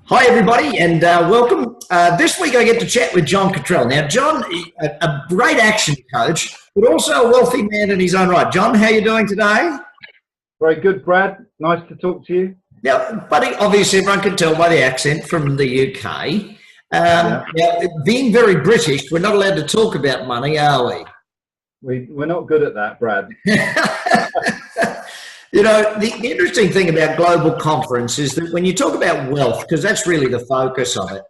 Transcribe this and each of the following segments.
Hi, everybody, and welcome. This week I get to chat with John Cottrell. Now, John, a great action coach, but also a wealthy man in his own right. John, how are you doing today? Very good, Brad. Nice to talk to you. Now, buddy, obviously everyone can tell by the accent from the UK. Now, being very British, we're not allowed to talk about money, are we? We're not good at that, Brad. You know, the interesting thing about global conference is that when you talk about wealth, because that's really the focus of it,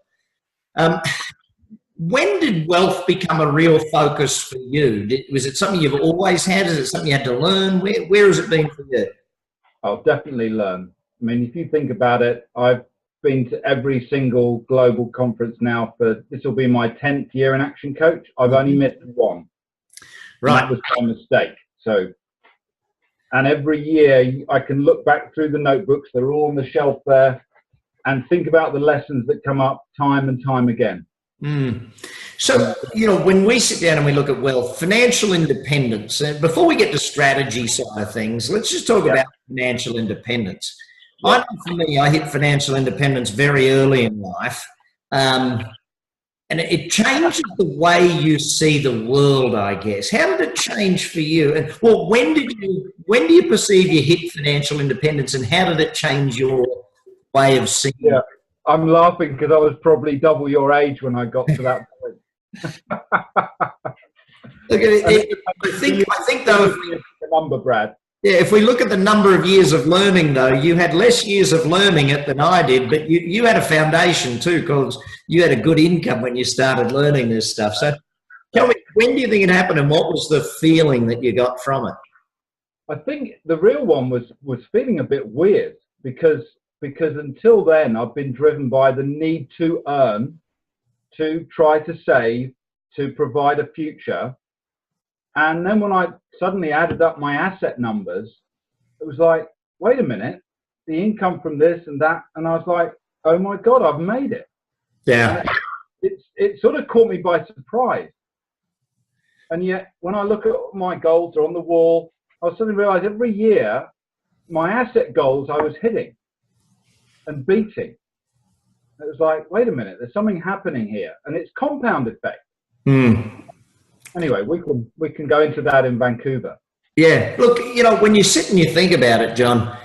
when did wealth become a real focus for you? Was it something you've always had? Is it something you had to learn? Where has it been for you? I'll definitely learn. I mean, if you think about it, I've been to every single global conference now this will be my 10th year in Action Coach. I've only missed one. Right. That was my mistake. And every year I can look back through the notebooks, they're all on the shelf there, and think about the lessons that come up time and time again. So, you know, when we sit down and we look at wealth, financial independence, and before we get to strategy side of things, let's just talk about financial independence. I know for me, I hit financial independence very early in life. And it changes the way you see the world, I guess. How did it change for you? And well, when do you perceive you hit financial independence, and how did it change your way of seeing it? Yeah, I'm laughing because I was probably double your age when I got to that point. Look, I think though, the number, Brad. Yeah, if we look at the number of years of learning, though, you had less years of learning it than I did, but you had a foundation too, because you had a good income when you started learning this stuff. So tell me, when do you think it happened, and what was the feeling that you got from it? I think the real one was feeling a bit weird because until then I've been driven by the need to earn, to try to save, to provide a future. And then when I suddenly added up my asset numbers, it was like, wait a minute, the income from this and that. And I was like, oh my God, I've made it. Yeah. It sort of caught me by surprise. And yet when I look at my goals are on the wall, I suddenly realized every year my asset goals I was hitting and beating. It was like, wait a minute, there's something happening here. And it's compound effect. Anyway, we can go into that in Vancouver. Yeah. Look, you know, when you sit and you think about it, John,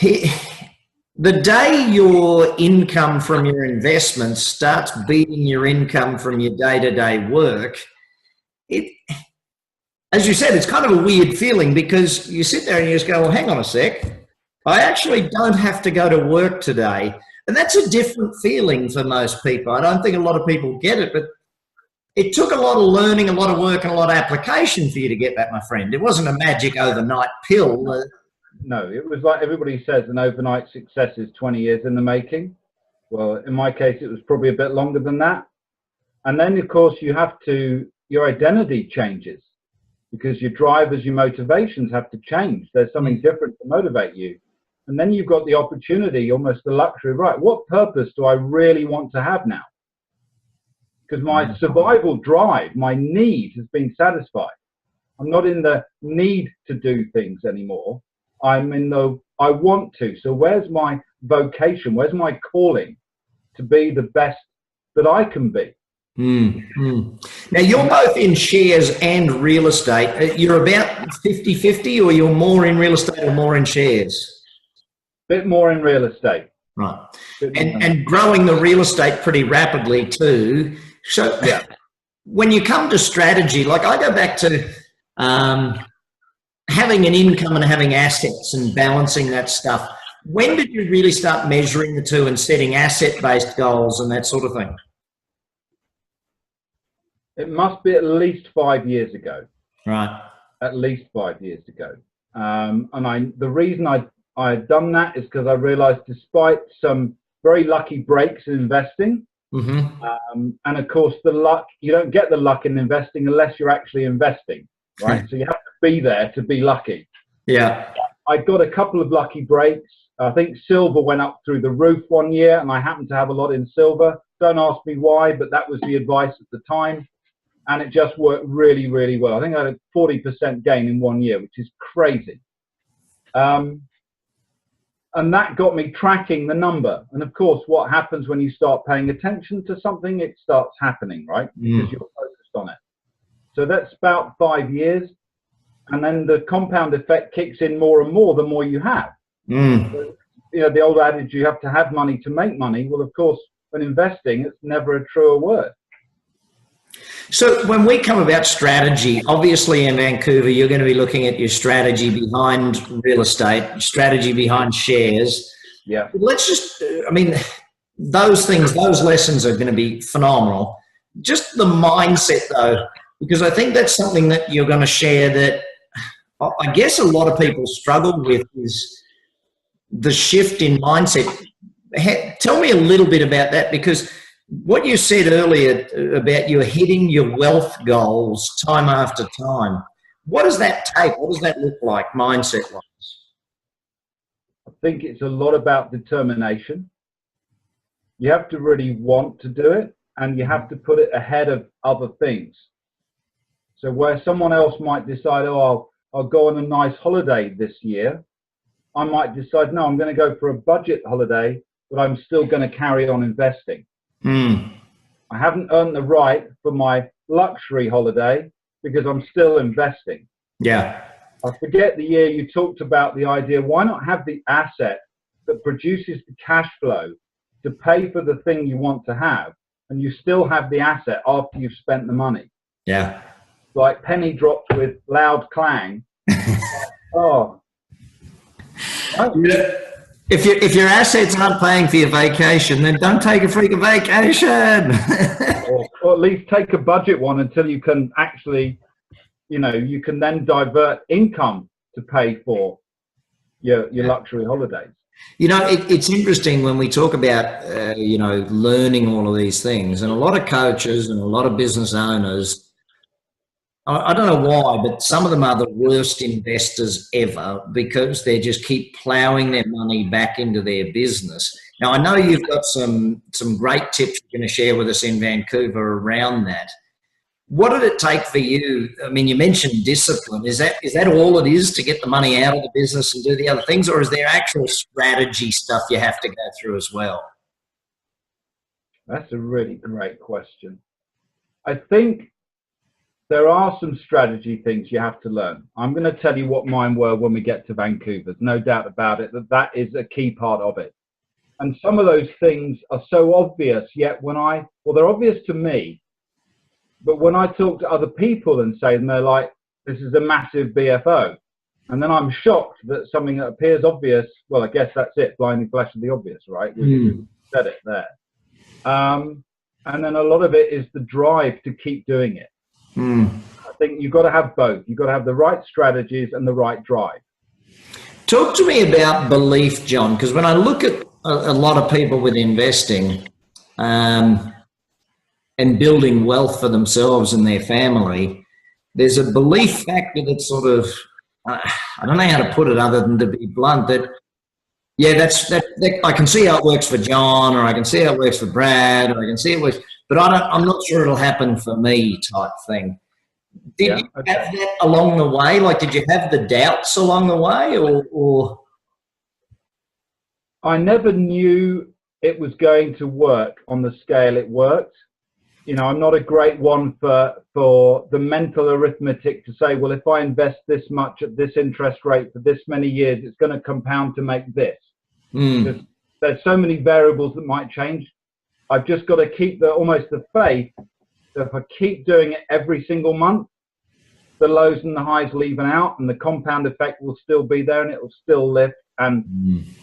the day your income from your investments starts beating your income from your day-to-day work, as you said, it's kind of a weird feeling, because you sit there and you just go, well, hang on a sec, I actually don't have to go to work today. And that's a different feeling for most people. I don't think a lot of people get it, but it took a lot of learning, a lot of work, and a lot of application for you to get that, my friend. It wasn't a magic overnight pill. No, it was like everybody says, an overnight success is 20 years in the making. Well, in my case, it was probably a bit longer than that. And then, of course, your identity changes, because your drivers, your motivations have to change. There's something different to motivate you. And then you've got the opportunity, almost the luxury, right? What purpose do I really want to have now? Because my survival drive, my need has been satisfied. I'm not in the need to do things anymore. I'm in the I want to. So where's my vocation? Where's my calling to be the best that I can be? Now, you're both in shares and real estate. You're about 50-50, or you're more in real estate or more in shares? Bit more in real estate. Right. And growing the real estate pretty rapidly too. So when you come to strategy, like I go back to having an income and having assets and balancing that stuff. When did you really start measuring the two and setting asset-based goals and that sort of thing? It must be at least 5 years ago. Right. At least 5 years ago. The reason I had done that is because I realized, despite some very lucky breaks in investing, and of course the luck, you don't get the luck in investing unless you're actually investing, right? So you have to be there to be lucky. Yeah. I got a couple of lucky breaks. I think silver went up through the roof one year, and I happened to have a lot in silver. Don't ask me why, but that was the advice at the time. And it just worked really, really well. I think I had a 40% gain in 1 year, which is crazy. And that got me tracking the number. And of course, what happens when you start paying attention to something, it starts happening, right? Because you're focused on it. So that's about 5 years. And then the compound effect kicks in more and more the more you have. So, you know, the old adage, you have to have money to make money. Well, of course, when investing, it's never a truer word. So when we come about strategy, obviously in Vancouver, you're going to be looking at your strategy behind real estate, strategy behind shares. Yeah. Let's just, I mean, those things, those lessons are going to be phenomenal. Just the mindset though, because I think that's something that you're going to share that I guess a lot of people struggle with is the shift in mindset. Tell me a little bit about that, because what you said earlier about you hitting your wealth goals time after time, what does that take? What does that look like mindset-wise? I think it's a lot about determination. You have to really want to do it, and you have to put it ahead of other things. So where someone else might decide, oh, I'll go on a nice holiday this year, I might decide, no, I'm going to go for a budget holiday, but I'm still going to carry on investing. I haven't earned the right for my luxury holiday because I'm still investing. Yeah. I forget the year you talked about the idea, why not have the asset that produces the cash flow to pay for the thing you want to have, and you still have the asset after you've spent the money. Yeah. Like penny dropped with loud clang. Oh. If your assets aren't paying for your vacation, then don't take a freaking vacation. or at least take a budget one until you can actually, you know, you can then divert income to pay for your luxury holidays. You know, it's interesting when we talk about, you know, learning all of these things, and a lot of coaches and a lot of business owners, I don't know why, but some of them are the worst investors ever because they just keep plowing their money back into their business. Now, I know you've got some great tips you're going to share with us in Vancouver around that. What did it take for you? I mean, you mentioned discipline. Is that all it is to get the money out of the business and do the other things, or is there actual strategy stuff you have to go through as well? That's a really great question. I think there are some strategy things you have to learn. I'm going to tell you what mine were when we get to Vancouver. There's no doubt about it that is a key part of it. And some of those things are so obvious, yet well, they're obvious to me, but when I talk to other people and say, and they're like, this is a massive BFO. And then I'm shocked that something that appears obvious, well, I guess that's it, blinding flash of the obvious, right? We said it there. And then a lot of it is the drive to keep doing it. I think you've got to have both. You've got to have the right strategies and the right drive. Talk to me about belief, John, because when I look at a lot of people with investing and building wealth for themselves and their family, there's a belief factor that's sort of, I don't know how to put it other than to be blunt, that, yeah, that I can see how it works for John, or I can see how it works for Brad, or I can see it works, but I'm not sure it'll happen for me type thing. Did you have that along the way? Like, did you have the doubts along the way, or? I never knew it was going to work on the scale it worked. You know, I'm not a great one for the mental arithmetic to say, well, if I invest this much at this interest rate for this many years, it's going to compound to make this. There's so many variables that might change. I've just got to keep almost the faith that if I keep doing it every single month, the lows and the highs will even out, and the compound effect will still be there, and it will still lift. And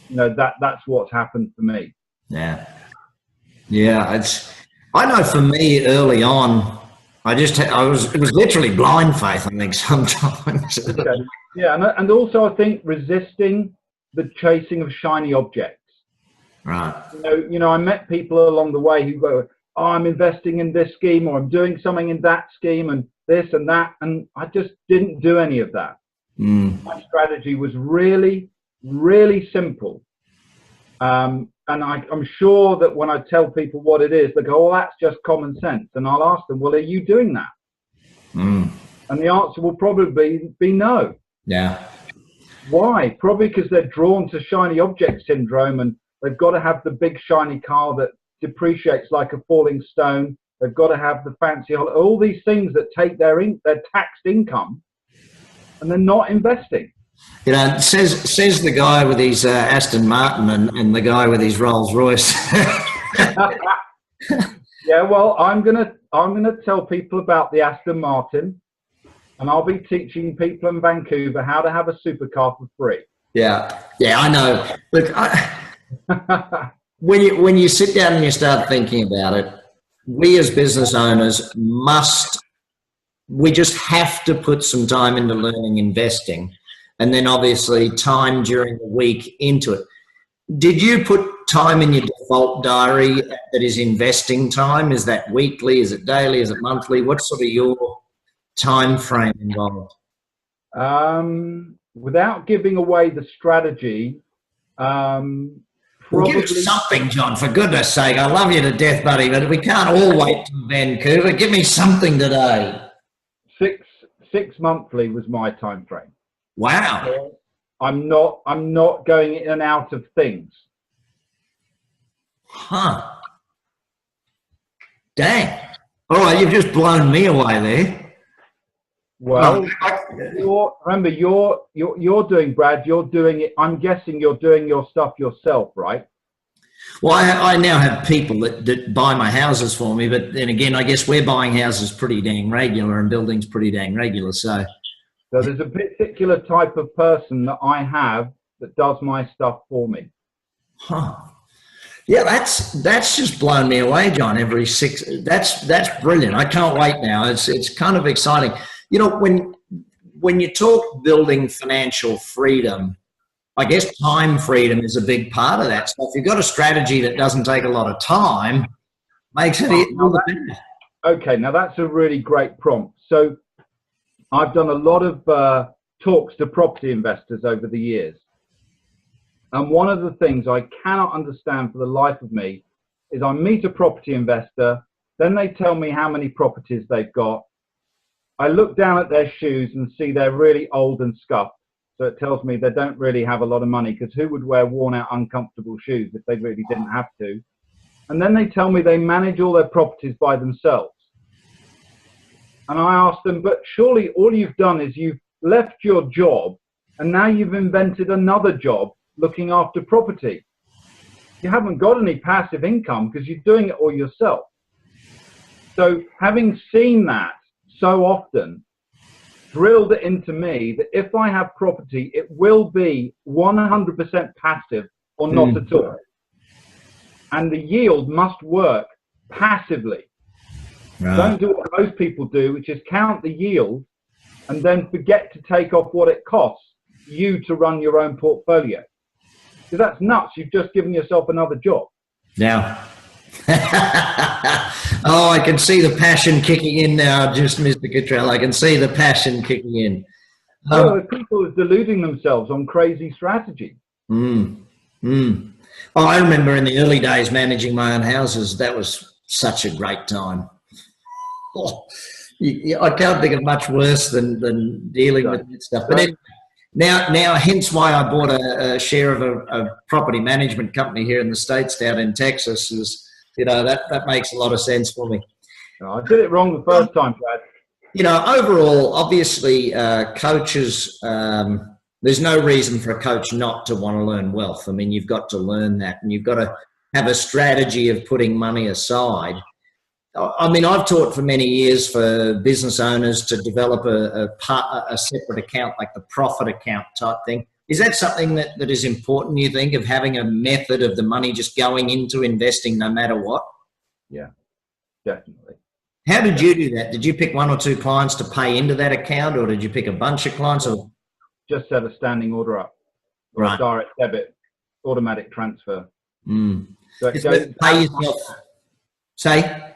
you know, that's what's happened for me. Yeah. I know for me early on, it was literally blind faith, I think, sometimes. Okay. Yeah, and also I think resisting the chasing of shiny objects. Right. You know, I met people along the way who go, oh, I'm investing in this scheme, or I'm doing something in that scheme, and this and that, and I just didn't do any of that. My strategy was really, really simple. And I'm sure that when I tell people what it is, they go, oh, that's just common sense. And I'll ask them, well, are you doing that? And the answer will probably be no. Yeah. Why? Probably because they're drawn to shiny object syndrome, and they've got to have the big shiny car that depreciates like a falling stone. They've got to have the fancy, all these things that take their taxed income, and they're not investing. You know, says the guy with his Aston Martin and the guy with his Rolls Royce. Yeah, well, I'm gonna tell people about the Aston Martin, and I'll be teaching people in Vancouver how to have a supercar for free. Yeah, I know. Look, when you sit down and you start thinking about it, we as business owners we just have to put some time into learning investing, and then obviously time during the week into it. Did you put time in your default diary that is investing time? Is that weekly? Is it daily? Is it monthly? What's sort of your time frame involved? Without giving away the strategy, well, give us something, John, for goodness sake. I love you to death, buddy, but we can't all wait till Vancouver. Give me something today. Six monthly was my time frame. Wow. So I'm not going in and out of things. Huh. Dang. All right, you've just blown me away there. Well, remember, you're doing, Brad, you're doing it. I'm guessing you're doing your stuff yourself, right? Well, I now have people that buy my houses for me, but then again, I guess we're buying houses pretty dang regular and buildings pretty dang regular. So there's a particular type of person that I have that does my stuff for me. Huh. Yeah, that's just blown me away, John. That's brilliant. I can't wait now. It's kind of exciting. You know, when you talk building financial freedom, I guess time freedom is a big part of that. So if you've got a strategy that doesn't take a lot of time, makes it all the better. Okay, now that's a really great prompt. So I've done a lot of talks to property investors over the years. And one of the things I cannot understand for the life of me is I meet a property investor, then they tell me how many properties they've got. I look down at their shoes and see they're really old and scuffed. So it tells me they don't really have a lot of money, because who would wear worn out, uncomfortable shoes if they really didn't have to? And then they tell me they manage all their properties by themselves. And I ask them, but surely all you've done is you've left your job and now you've invented another job looking after property. You haven't got any passive income because you're doing it all yourself. So having seen that so often, drilled it into me that if I have property, it will be 100% passive or not at all. And the yield must work passively. Right. Don't do what most people do, which is count the yield and then forget to take off what it costs you to run your own portfolio. Because that's nuts. You've just given yourself another job. Yeah. Oh, I can see the passion kicking in now, just Mr. Cottrell. I can see the passion kicking in. People are deluding themselves on crazy strategy. Oh, I remember in the early days managing my own houses. That was such a great time. Oh, I can't think of much worse than dealing with that stuff. But anyway, now, hence why I bought a share of a property management company here in the States, down in Texas. Is, you know, that makes a lot of sense for me. I did it wrong the first time, Brad. You know, overall, obviously, coaches, there's no reason for a coach not to want to learn wealth. I mean, you've got to learn that, and you've got to have a strategy of putting money aside. I mean, I've taught for many years for business owners to develop a separate account, like the profit account type thing. Is that something that is important, you think, of having a method of the money just going into investing no matter what? Yeah, definitely. How did you do that? Did you pick one or two clients to pay into that account, or did you pick a bunch of clients? Or just set a standing order up, or a direct debit, automatic transfer. So it goes, pay yourself. Say?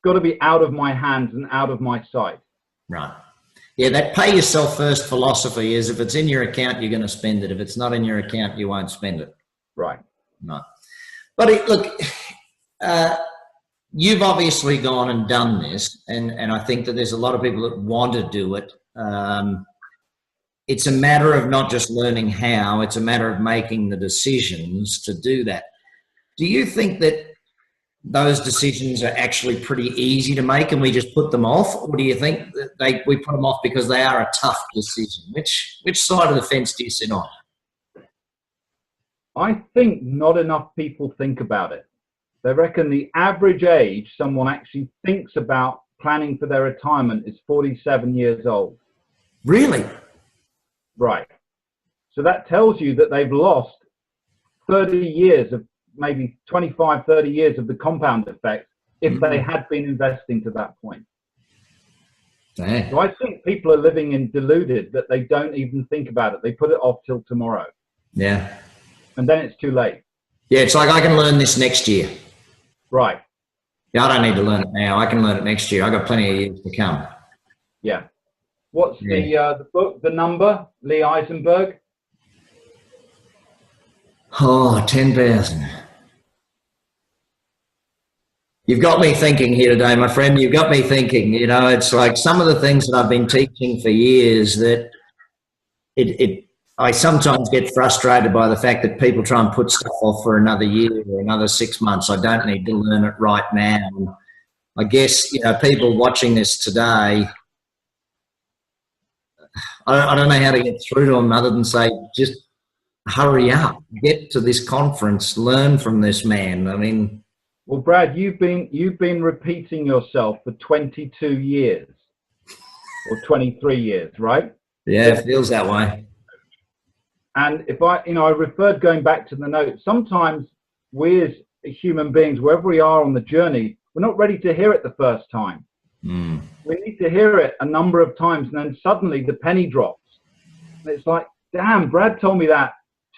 Got to be out of my hands and out of my sight. Right. Yeah, that pay yourself first philosophy is if it's in your account, you're going to spend it. If it's not in your account, you won't spend it. Right. No. But look, you've obviously gone and done this, and I think that there's a lot of people that want to do it. it's a matter of not just learning how, it's a matter of making the decisions to do that. Do you think that those decisions are actually pretty easy to make and we just put them off? Or do you think that we put them off because they are a tough decision? Which side of the fence do you sit on? I think not enough people think about it. They reckon the average age someone actually thinks about planning for their retirement is 47 years old. Really? Right. So that tells you that they've lost 30 years of, maybe 25, 30 years of the compound effect if they had been investing to that point. Dang. So I think people are living in deluded that they don't even think about it. They put it off till tomorrow. Yeah. And then it's too late. Yeah, it's like I can learn this next year. Right. Yeah, I don't need to learn it now. I can learn it next year. I've got plenty of years to come. Yeah. What's the book, the number, Lee Eisenberg? Oh, 10,000. You've got me thinking here today, my friend. You've got me thinking. You know, it's like some of the things that I've been teaching for years that I sometimes get frustrated by the fact that people try and put stuff off for another year or another 6 months. I don't need to learn it right now. And I guess, you know, people watching this today, I don't know how to get through to them other than say, just hurry up, get to this conference, learn from this man. I mean, well, Brad, you've been repeating yourself for 22 years or 23 years, right? Yeah, it feels that way. And if I referred going back to the notes, sometimes we as human beings, wherever we are on the journey, we're not ready to hear it the first time. We need to hear it a number of times, and then suddenly the penny drops. And it's like, damn, Brad told me that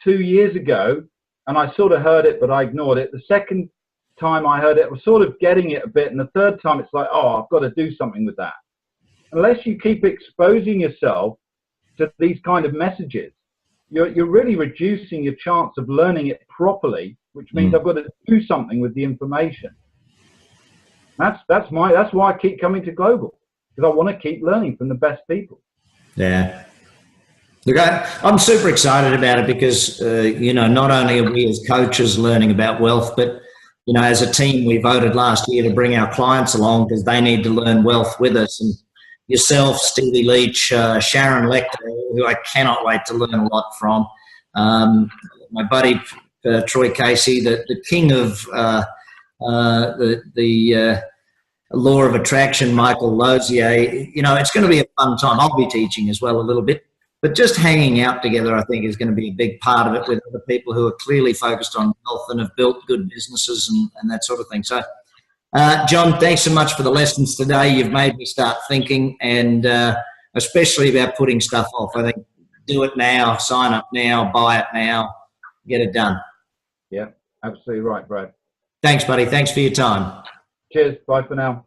2 years ago, and I sort of heard it, but I ignored it. The second time I heard it, I was sort of getting it a bit, and the third time it's like, oh, I've got to do something with that. Unless you keep exposing yourself to these kind of messages, you're really reducing your chance of learning it properly, which means I've got to do something with the information. That's why I keep coming to Global, because I want to keep learning from the best people. Yeah. Look, I'm super excited about it because, you know, not only are we as coaches learning about wealth, but, you know, as a team, we voted last year to bring our clients along because they need to learn wealth with us. And yourself, Stevie Leach, Sharon Lecter, who I cannot wait to learn a lot from, my buddy Troy Casey, the king of the law of attraction, Michael Lozier. You know, it's going to be a fun time. I'll be teaching as well a little bit. But just hanging out together, I think, is going to be a big part of it with other people who are clearly focused on health and have built good businesses and that sort of thing. So, John, thanks so much for the lessons today. You've made me start thinking, and especially about putting stuff off. I think do it now, sign up now, buy it now, get it done. Yeah, absolutely right, Brad. Thanks, buddy. Thanks for your time. Cheers. Bye for now.